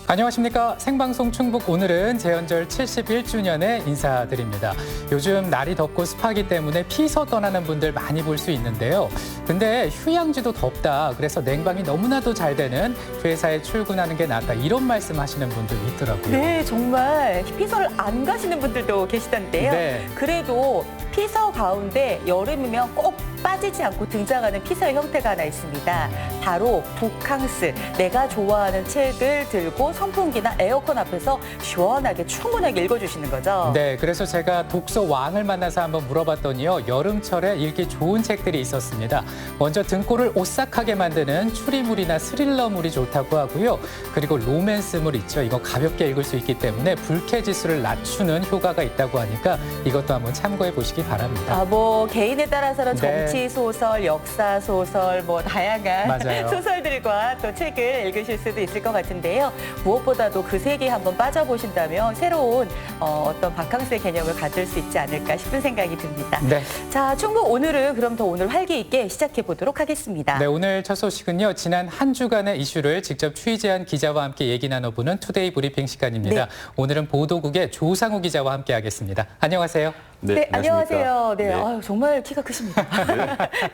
안녕하십니까. 생방송 충북 오늘은 제헌절 71주년에 인사드립니다. 요즘 날이 덥고 습하기 때문에 피서 떠나는 분들 많이 볼 수 있는데요. 근데 휴양지도 덥다. 그래서 냉방이 너무나도 잘 되는 회사에 출근하는 게 낫다. 이런 말씀하시는 분들 있더라고요. 네, 정말 피서를 안 가시는 분들도 계시던데요. 네. 그래도 피서 가운데 여름이면 꼭 빠지지 않고 등장하는 피서의 형태가 하나 있습니다. 바로 북캉스. 내가 좋아하는 책을 들고 선풍기나 에어컨 앞에서 시원하게 충분하게 읽어주시는 거죠. 네, 그래서 제가 독서 왕을 만나서 한번 물어봤더니요. 여름철에 읽기 좋은 책들이 있었습니다. 먼저 등골을 오싹하게 만드는 추리물이나 스릴러물이 좋다고 하고요. 그리고 로맨스물 있죠. 이거 가볍게 읽을 수 있기 때문에 불쾌지수를 낮추는 효과가 있다고 하니까 이것도 한번 참고해 보시기 바랍니다. 개인에 따라서는 네. 정치 소설, 역사 소설, 다양한 맞아요. 소설들과 또 책을 읽으실 수도 있을 것 같은데요. 무엇보다도 그 세계에 한번 빠져보신다면 새로운 어떤 바캉스의 개념을 가질 수 있지 않을까 싶은 생각이 듭니다. 네. 자, 충북 오늘은 그럼 더 오늘 활기 있게 시작해 보도록 하겠습니다. 네, 오늘 첫 소식은요. 지난 한 주간의 이슈를 직접 취재한 기자와 함께 얘기 나눠보는 투데이 브리핑 시간입니다. 네. 오늘은 보도국의 조상우 기자와 함께하겠습니다. 안녕하세요. 네, 안녕하세요. 네, 네. 아유, 정말 키가 크십니다.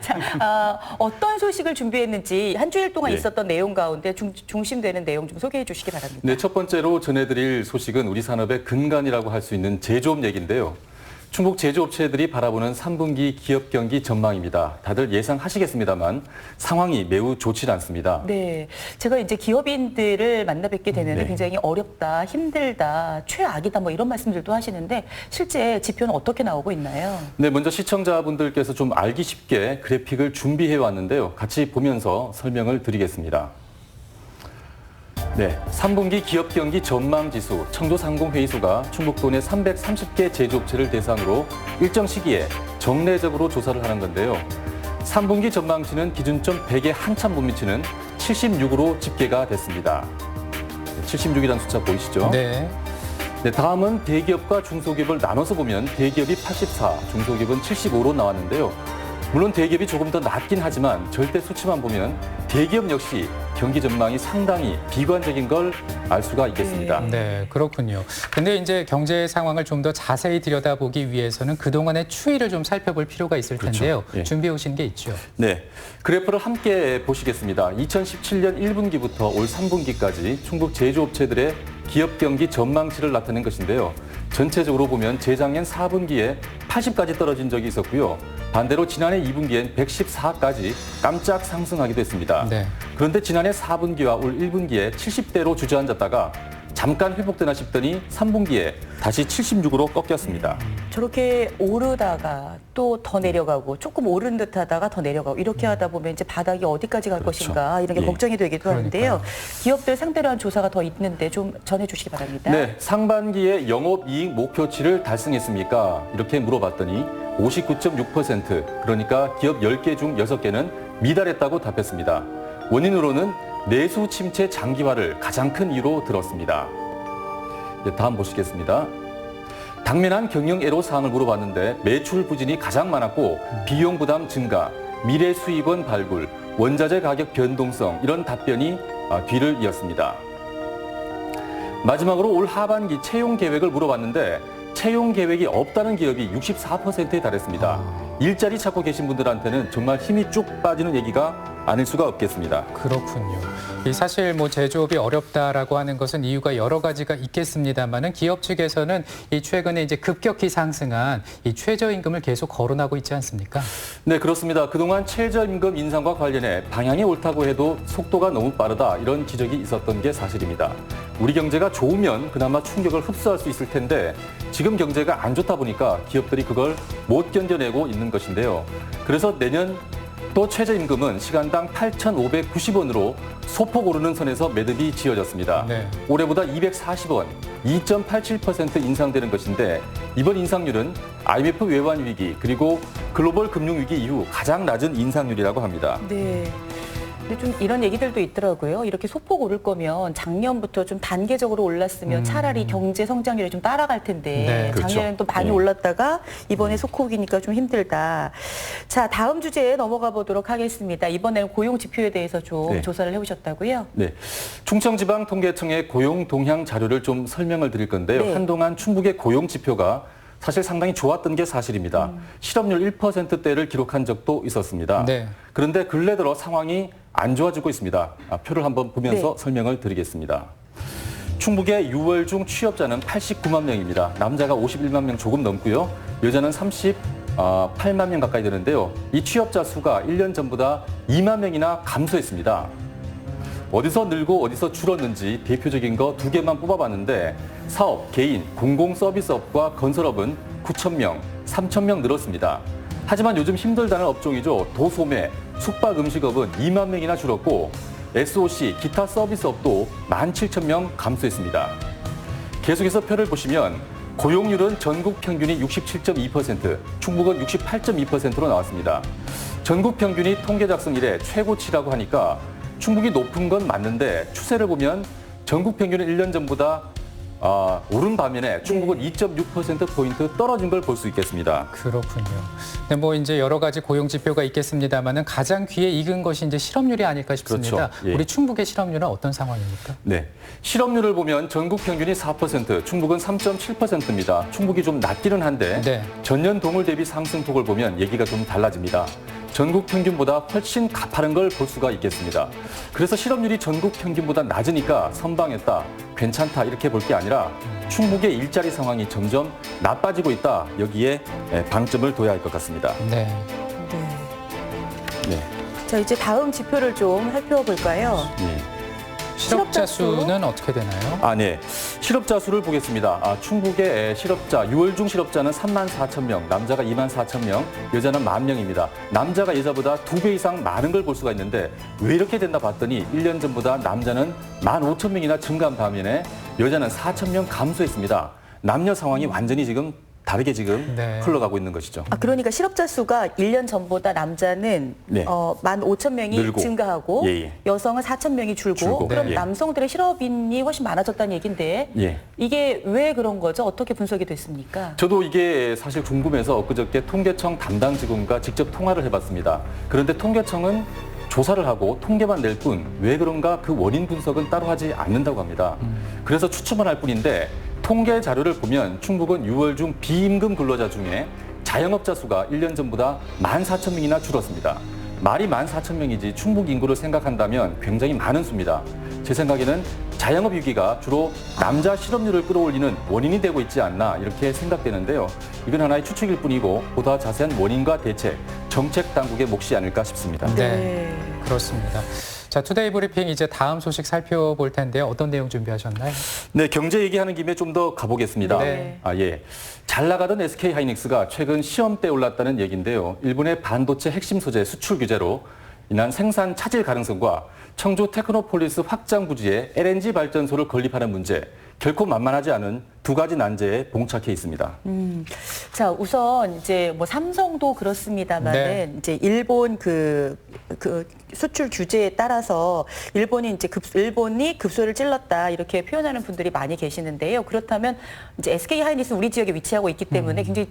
자, 어떤 소식을 준비했는지 한 주일 동안 네. 있었던 내용 가운데 중심되는 내용 좀 소개해 주시기 바랍니다. 네, 첫 번째로 전해드릴 소식은 우리 산업의 근간이라고 할 수 있는 제조업 얘기인데요. 충북 제조업체들이 바라보는 3분기 기업 경기 전망입니다. 다들 예상하시겠습니다만 상황이 매우 좋지 않습니다. 네, 제가 이제 기업인들을 만나 뵙게 되는데 네. 굉장히 어렵다, 힘들다, 최악이다 이런 말씀들도 하시는데 실제 지표는 어떻게 나오고 있나요? 네, 먼저 시청자분들께서 좀 알기 쉽게 그래픽을 준비해 왔는데요. 같이 보면서 설명을 드리겠습니다. 네, 3분기 기업 경기 전망 지수 청조상공회의소가 충북도 내 330개 제조업체를 대상으로 일정 시기에 정례적으로 조사를 하는 건데요. 3분기 전망치는 기준점 100에 한참 못 미치는 76으로 집계가 됐습니다. 76이라는 숫자 보이시죠? 네. 네, 다음은 대기업과 중소기업을 나눠서 보면 대기업이 84, 중소기업은 75로 나왔는데요. 물론 대기업이 조금 더 낮긴 하지만 절대 수치만 보면 대기업 역시 경기 전망이 상당히 비관적인 걸 알 수가 있겠습니다. 네, 그렇군요. 근데 이제 경제 상황을 좀 더 자세히 들여다보기 위해서는 그동안의 추이를 좀 살펴볼 필요가 있을 텐데요. 그렇죠. 예. 준비해 오신 게 있죠. 네, 그래프를 함께 보시겠습니다. 2017년 1분기부터 올 3분기까지 충북 제조업체들의 기업 경기 전망치를 나타낸 것인데요. 전체적으로 보면 재작년 4분기에 80까지 떨어진 적이 있었고요. 반대로 지난해 2분기엔 114까지 깜짝 상승하기도 했습니다. 네. 그런데 지난해 4분기와 올 1분기에 70대로 주저앉았다가 잠깐 회복되나 싶더니 3분기에 다시 76으로 꺾였습니다. 저렇게 오르다가 또 더 내려가고 조금 오른 듯 하다가 더 내려가고 이렇게 하다 보면 이제 바닥이 어디까지 갈 그렇죠. 것인가 이런 게 예. 걱정이 되기도 하는데요. 그러니까요. 기업들 상대로 한 조사가 더 있는데 좀 전해주시기 바랍니다. 네, 상반기에 영업이익 목표치를 달성했습니까? 이렇게 물어봤더니 59.6%, 그러니까 기업 10개 중 6개는 미달했다고 답했습니다. 원인으로는 내수 침체 장기화를 가장 큰 이유로 들었습니다. 네, 다음 보시겠습니다. 당면한 경영 애로사항을 물어봤는데 매출 부진이 가장 많았고 비용 부담 증가, 미래 수입원 발굴, 원자재 가격 변동성 이런 답변이 뒤를 이었습니다. 마지막으로 올 하반기 채용 계획을 물어봤는데 채용 계획이 없다는 기업이 64%에 달했습니다. 일자리 찾고 계신 분들한테는 정말 힘이 쭉 빠지는 얘기가 아닐 수가 없겠습니다. 그렇군요. 사실 제조업이 어렵다라고 하는 것은 이유가 여러 가지가 있겠습니다만은 기업 측에서는 이 최근에 이제 급격히 상승한 이 최저임금을 계속 거론하고 있지 않습니까? 네, 그렇습니다. 그동안 최저임금 인상과 관련해 방향이 옳다고 해도 속도가 너무 빠르다 이런 지적이 있었던 게 사실입니다. 우리 경제가 좋으면 그나마 충격을 흡수할 수 있을 텐데 지금 경제가 안 좋다 보니까 기업들이 그걸 못 견뎌내고 있는 것인데요. 그래서 내년 또 최저임금은 시간당 8,590원으로 소폭 오르는 선에서 매듭이 지어졌습니다. 네. 올해보다 240원, 2.87% 인상되는 것인데 이번 인상률은 IMF 외환 위기 그리고 글로벌 금융 위기 이후 가장 낮은 인상률이라고 합니다. 네. 근데 좀 이런 얘기들도 있더라고요. 이렇게 소폭 오를 거면 작년부터 좀 단계적으로 올랐으면 차라리 경제 성장률이 좀 따라갈 텐데 네, 그렇죠. 작년에는 또 많이 예. 올랐다가 이번에 소폭이니까 좀 힘들다. 자, 다음 주제에 넘어가 보도록 하겠습니다. 이번에는 고용 지표에 대해서 좀 네. 조사를 해오셨다고요? 네, 충청지방통계청의 고용 동향 자료를 좀 설명을 드릴 건데요. 네. 한동안 충북의 고용 지표가 사실 상당히 좋았던 게 사실입니다. 실업률 1%대를 기록한 적도 있었습니다. 네. 그런데 근래 들어 상황이 안 좋아지고 있습니다. 표를 한번 보면서 네. 설명을 드리겠습니다. 충북의 6월 중 취업자는 89만 명입니다. 남자가 51만 명 조금 넘고요. 여자는 38만 명 가까이 되는데요. 이 취업자 수가 1년 전보다 2만 명이나 감소했습니다. 어디서 늘고 어디서 줄었는지 대표적인 거 두 개만 뽑아봤는데 사업, 개인, 공공서비스업과 건설업은 9천 명, 3천 명 늘었습니다. 하지만 요즘 힘들다는 업종이죠. 도소매, 숙박음식업은 2만 명이나 줄었고 SOC, 기타 서비스업도 17,000명 감소했습니다. 계속해서 표를 보시면 고용률은 전국 평균이 67.2%, 충북은 68.2%로 나왔습니다. 전국 평균이 통계 작성 이래 최고치라고 하니까 충북이 높은 건 맞는데 추세를 보면 전국 평균은 1년 전보다 오른 반면에 충북은 2.6%포인트 떨어진 걸 볼 수 있겠습니다. 그렇군요. 근데 뭐 이제 여러 가지 고용 지표가 있겠습니다만은 가장 귀에 익은 것이 이제 실업률이 아닐까 싶습니다. 그렇죠. 예. 우리 충북의 실업률은 어떤 상황입니까? 네, 실업률을 보면 전국 평균이 4%, 충북은 3.7%입니다. 충북이 좀 낮기는 한데 네. 전년 동월 대비 상승폭을 보면 얘기가 좀 달라집니다. 전국 평균보다 훨씬 가파른 걸 볼 수가 있겠습니다. 그래서 실업률이 전국 평균보다 낮으니까 선방했다, 괜찮다 이렇게 볼 게 아니라 충북의 일자리 상황이 점점 나빠지고 있다. 여기에 방점을 둬야 할 것 같습니다. 네. 네. 네. 자, 이제 다음 지표를 좀 살펴볼까요? 예. 실업자 실업자 수? 수는 어떻게 되나요? 네. 실업자 수를 보겠습니다. 충북의 실업자, 6월 중 실업자는 34,000명, 남자가 24,000명, 여자는 10,000명입니다. 남자가 여자보다 2배 이상 많은 걸 볼 수가 있는데 왜 이렇게 됐나 봤더니 1년 전보다 남자는 15,000명이나 증가한 반면에 여자는 4,000명 감소했습니다. 남녀 상황이 완전히 지금 다르게 지금 네. 흘러가고 있는 것이죠. 그러니까 실업자 수가 1년 전보다 남자는 네. 15,000명이 늘고. 증가하고 예. 여성은 4,000명이 줄고, 줄고. 그럼 네. 남성들의 실업인이 훨씬 많아졌다는 얘기인데 예. 이게 왜 그런 거죠? 어떻게 분석이 됐습니까? 저도 이게 사실 궁금해서 엊그저께 통계청 담당 직원과 직접 통화를 해봤습니다. 그런데 통계청은 조사를 하고 통계만 낼 뿐 왜 그런가 그 원인 분석은 따로 하지 않는다고 합니다. 그래서 추측만 할 뿐인데 통계 자료를 보면 충북은 6월 중 비임금 근로자 중에 자영업자 수가 1년 전보다 14,000명이나 줄었습니다. 말이 14,000명이지 충북 인구를 생각한다면 굉장히 많은 수입니다. 제 생각에는 자영업 위기가 주로 남자 실업률을 끌어올리는 원인이 되고 있지 않나 이렇게 생각되는데요. 이건 하나의 추측일 뿐이고 보다 자세한 원인과 대책, 정책 당국의 몫이 아닐까 싶습니다. 네. 그렇습니다. 자, 투데이 브리핑 이제 다음 소식 살펴볼 텐데요. 어떤 내용 준비하셨나요? 네, 경제 얘기하는 김에 좀 더 가보겠습니다. 네. 예. 잘 나가던 SK 하이닉스가 최근 시험대에 올랐다는 얘기인데요. 일본의 반도체 핵심 소재 수출 규제로 인한 생산 차질 가능성과 청주 테크노폴리스 확장 부지에 LNG 발전소를 건립하는 문제, 결코 만만하지 않은 두 가지 난제에 봉착해 있습니다. 자, 우선 이제 뭐 삼성도 그렇습니다만은 네. 이제 일본 그 수출 규제에 따라서 일본이 급소를 찔렀다 이렇게 표현하는 분들이 많이 계시는데요. 그렇다면 이제 SK 하이닉스는 우리 지역에 위치하고 있기 때문에 굉장히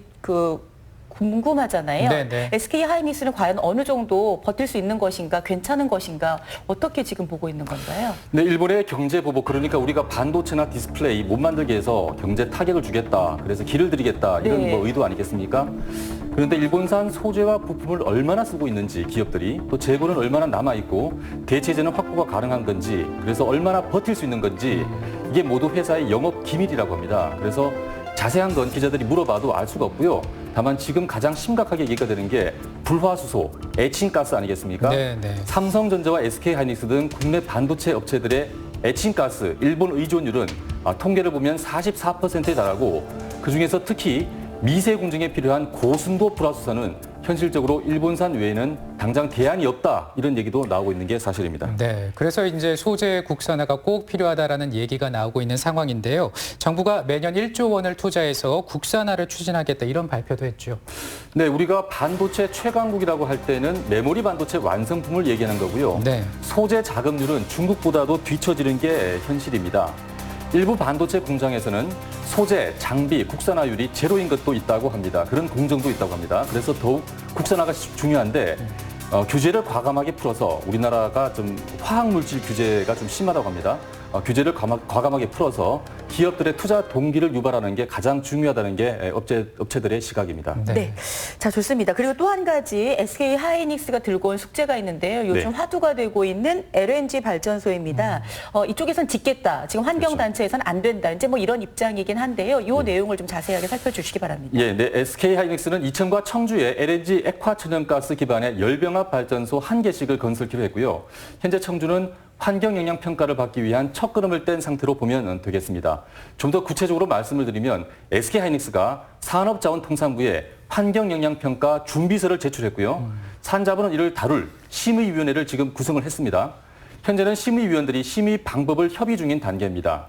궁금하잖아요. 네네. SK 하이닉스는 과연 어느 정도 버틸 수 있는 것인가, 괜찮은 것인가, 어떻게 지금 보고 있는 건가요? 네, 일본의 경제 보복, 그러니까 우리가 반도체나 디스플레이 못 만들게 해서 경제 타격을 주겠다, 그래서 길을 들이겠다 이런 네. 뭐 의도 아니겠습니까? 그런데 일본산 소재와 부품을 얼마나 쓰고 있는지 기업들이, 또 재고는 얼마나 남아 있고 대체재는 확보가 가능한 건지, 그래서 얼마나 버틸 수 있는 건지 이게 모두 회사의 영업 기밀이라고 합니다. 그래서 자세한 건 기자들이 물어봐도 알 수가 없고요. 다만 지금 가장 심각하게 얘기가 되는 게 불화수소, 에칭가스 아니겠습니까? 네, 네. 삼성전자와 SK하이닉스 등 국내 반도체 업체들의 에칭가스 일본 의존율은 통계를 보면 44%에 달하고 그중에서 특히 미세 공정에 필요한 고순도 불화수소는 현실적으로 일본산 외에는 당장 대안이 없다 이런 얘기도 나오고 있는 게 사실입니다. 네, 그래서 이제 소재 국산화가 꼭 필요하다라는 얘기가 나오고 있는 상황인데요. 정부가 매년 1조 원을 투자해서 국산화를 추진하겠다 이런 발표도 했죠. 네, 우리가 반도체 최강국이라고 할 때는 메모리 반도체 완성품을 얘기하는 거고요. 네. 소재 자급률은 중국보다도 뒤처지는 게 현실입니다. 일부 반도체 공장에서는 소재, 장비, 국산화율이 제로인 것도 있다고 합니다. 그런 공정도 있다고 합니다. 그래서 더욱 국산화가 중요한데 규제를 과감하게 풀어서 우리나라가 좀 화학물질 규제가 좀 심하다고 합니다. 규제를 과감하게 풀어서 기업들의 투자 동기를 유발하는 게 가장 중요하다는 게 업체들의 시각입니다. 네. 자, 좋습니다. 그리고 또 한 가지 SK 하이닉스가 들고 온 숙제가 있는데요. 요즘 네. 화두가 되고 있는 LNG 발전소입니다. 이쪽에선 짓겠다. 지금 환경단체에서는 안 된다. 이제 뭐 이런 입장이긴 한데요. 이 내용을 좀 자세하게 살펴주시기 바랍니다. 예, 네. SK 하이닉스는 이천과 청주에 LNG 액화 천연가스 기반의 열병합 발전소 1개씩을 건설키로 했고요. 현재 청주는 환경 영향 평가를 받기 위한 첫걸음을 뗀 상태로 보면 되겠습니다. 좀 더 구체적으로 말씀을 드리면 SK 하이닉스가 산업자원통상부에 환경 영향 평가 준비서를 제출했고요. 산자부는 이를 다룰 심의위원회를 지금 구성을 했습니다. 현재는 심의위원들이 심의 방법을 협의 중인 단계입니다.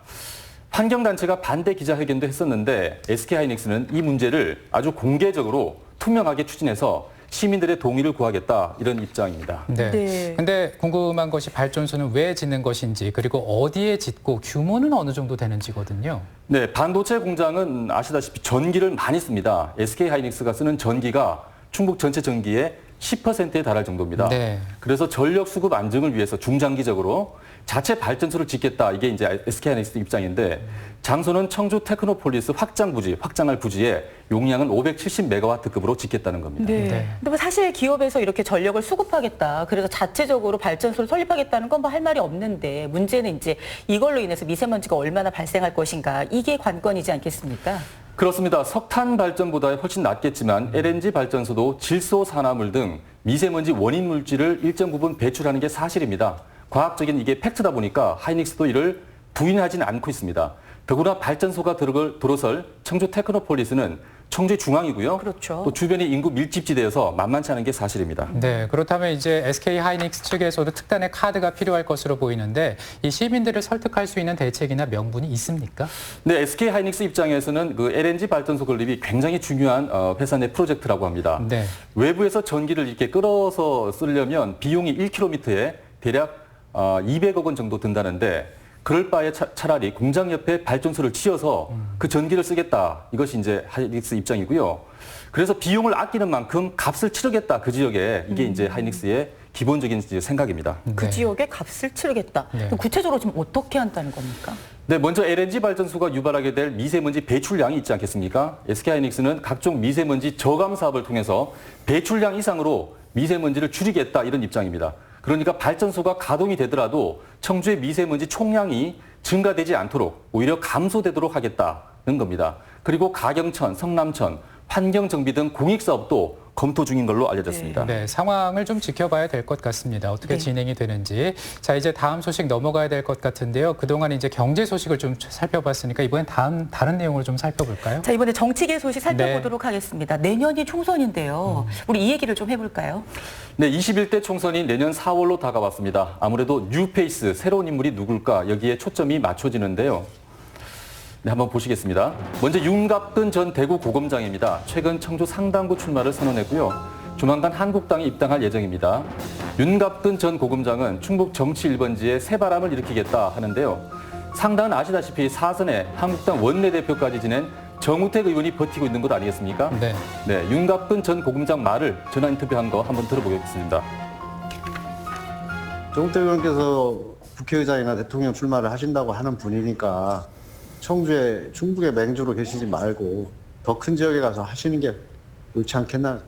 환경단체가 반대 기자회견도 했었는데 SK 하이닉스는 이 문제를 아주 공개적으로 투명하게 추진해서 시민들의 동의를 구하겠다 이런 입장입니다. 네. 네. 근데 궁금한 것이 발전소는 왜 짓는 것인지 그리고 어디에 짓고 규모는 어느 정도 되는지거든요. 네, 반도체 공장은 아시다시피 전기를 많이 씁니다. SK 하이닉스가 쓰는 전기가 충북 전체 전기의 10%에 달할 정도입니다. 네. 그래서 전력 수급 안정을 위해서 중장기적으로 자체 발전소를 짓겠다. 이게 이제 SK 하이닉스 입장인데 장소는 청주 테크노폴리스 확장할 부지에 용량은 570메가와트급으로 짓겠다는 겁니다. 네. 네. 근데 뭐 사실 기업에서 이렇게 전력을 수급하겠다. 그래서 자체적으로 발전소를 설립하겠다는 건 뭐 할 말이 없는데 문제는 이제 이걸로 인해서 미세먼지가 얼마나 발생할 것인가. 이게 관건이지 않겠습니까? 그렇습니다. 석탄 발전보다 훨씬 낫겠지만 LNG 발전소도 질소, 산화물 등 미세먼지 원인 물질을 일정 부분 배출하는 게 사실입니다. 과학적인 이게 팩트다 보니까 하이닉스도 이를 부인하지는 않고 있습니다. 더구나 발전소가 들어설 청주 테크노폴리스는 청주의 중앙이고요. 그렇죠. 또 주변이 인구 밀집지대여서 만만치 않은 게 사실입니다. 네, 그렇다면 이제 SK 하이닉스 측에서도 특단의 카드가 필요할 것으로 보이는데 이 시민들을 설득할 수 있는 대책이나 명분이 있습니까? 네, SK 하이닉스 입장에서는 그 LNG 발전소 건립이 굉장히 중요한 회사 내 프로젝트라고 합니다. 네. 외부에서 전기를 이렇게 끌어서 쓰려면 비용이 1km에 대략 200억 원 정도 든다는데 그럴 바에 차라리 공장 옆에 발전소를 지어서 그 전기를 쓰겠다. 이것이 이제 하이닉스 입장이고요. 그래서 비용을 아끼는 만큼 값을 치르겠다. 그 지역에 이게 이제 하이닉스의 기본적인 생각입니다. 그 네. 지역에 값을 치르겠다. 네. 그럼 구체적으로 지금 어떻게 한다는 겁니까? 네, 먼저 LNG 발전소가 유발하게 될 미세먼지 배출량이 있지 않겠습니까? SK 하이닉스는 각종 미세먼지 저감 사업을 통해서 배출량 이상으로 미세먼지를 줄이겠다 이런 입장입니다. 그러니까 발전소가 가동이 되더라도 청주의 미세먼지 총량이 증가되지 않도록 오히려 감소되도록 하겠다는 겁니다. 그리고 가경천, 성남천, 환경정비 등 공익사업도 검토 중인 걸로 알려졌습니다. 네, 상황을 좀 지켜봐야 될 것 같습니다. 어떻게 네. 진행이 되는지. 자, 이제 다음 소식 넘어가야 될 것 같은데요. 그동안 이제 경제 소식을 좀 살펴봤으니까 이번엔 다른 내용을 좀 살펴볼까요? 자, 이번에 정치계 소식 살펴보도록 하겠습니다. 내년이 총선인데요. 우리 이 얘기를 좀 해볼까요? 네, 21대 총선이 내년 4월로 다가왔습니다. 아무래도 뉴페이스, 새로운 인물이 누굴까 여기에 초점이 맞춰지는데요. 네, 한번 보시겠습니다. 먼저 윤갑근 전 대구고검장입니다. 최근 청주 상당구 출마를 선언했고요. 조만간 한국당에 입당할 예정입니다. 윤갑근 전 고검장은 충북 정치 1번지에 새바람을 일으키겠다 하는데요. 상당은 아시다시피 사선에 한국당 원내대표까지 지낸 정우택 의원이 버티고 있는 것 아니겠습니까? 네. 네, 윤갑근 전 고검장 말을 전화 인터뷰한 거 한번 들어보겠습니다. 정우택 의원께서 국회의장이나 대통령 출마를 하신다고 하는 분이니까 충북의 맹주로 계시지 말고 더 큰 지역에 가서 하시는 게 옳지 않겠나.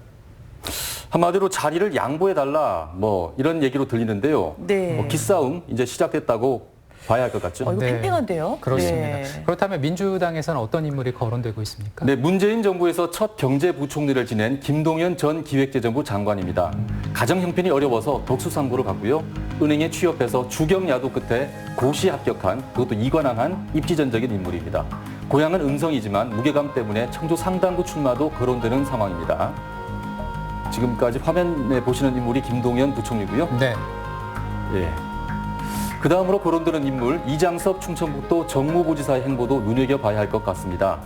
한마디로 자리를 양보해달라 뭐 이런 얘기로 들리는데요. 네. 뭐 기싸움 이제 시작됐다고 봐야 할 것 같죠. 이거 네. 팽팽한데요? 그렇습니다. 네. 그렇다면 민주당에서는 어떤 인물이 거론되고 있습니까? 네, 문재인 정부에서 첫 경제부총리를 지낸 김동연 전 기획재정부 장관입니다. 가정 형편이 어려워서 독수상고를 받고요. 은행에 취업해서 주경야도 끝에 고시 합격한 그것도 이관왕한 입지전적인 인물입니다. 고향은 음성이지만 무게감 때문에 청주 상당구 출마도 거론되는 상황입니다. 지금까지 화면에 보시는 인물이 김동연 부총리고요. 네. 예. 그 다음으로 거론되는 인물 이장섭 충청북도 정무부지사의 행보도 눈여겨봐야 할 것 같습니다.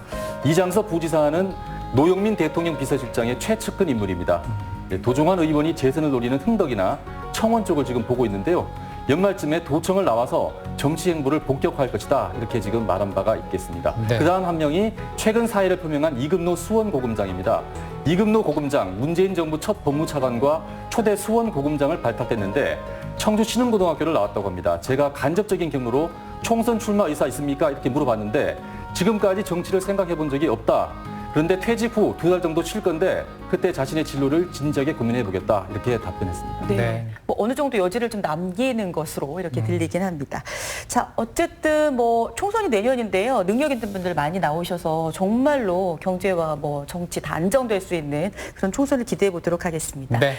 이장섭 부지사는 노영민 대통령 비서실장의 최측근 인물입니다. 예, 도종환 의원이 재선을 노리는 흥덕이나 청원 쪽을 지금 보고 있는데요. 연말쯤에 도청을 나와서 정치 행보를 본격화할 것이다. 이렇게 지금 말한 바가 있겠습니다. 네. 그다음 한 명이 최근 사의를 표명한 이금노 수원고검장입니다. 이금노 고검장, 문재인 정부 첫 법무차관과 초대 수원고검장을 발탁했는데 청주 신흥고등학교를 나왔다고 합니다. 제가 간접적인 경로로 총선 출마 의사 있습니까? 이렇게 물어봤는데 지금까지 정치를 생각해 본 적이 없다. 그런데 퇴직 후 2달 정도 쉴 건데 그때 자신의 진로를 진지하게 고민해 보겠다. 이렇게 답변했습니다. 네. 네. 뭐 어느 정도 여지를 좀 남기는 것으로 이렇게 들리긴 합니다. 자, 어쨌든 뭐 총선이 내년인데요. 능력 있는 분들 많이 나오셔서 정말로 경제와 뭐 정치 다 안정될 수 있는 그런 총선을 기대해 보도록 하겠습니다. 네.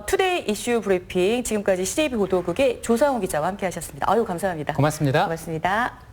투데이 이슈 브리핑 지금까지 CJB 보도국의 조상우 기자와 함께 하셨습니다. 아유, 감사합니다. 고맙습니다. 고맙습니다.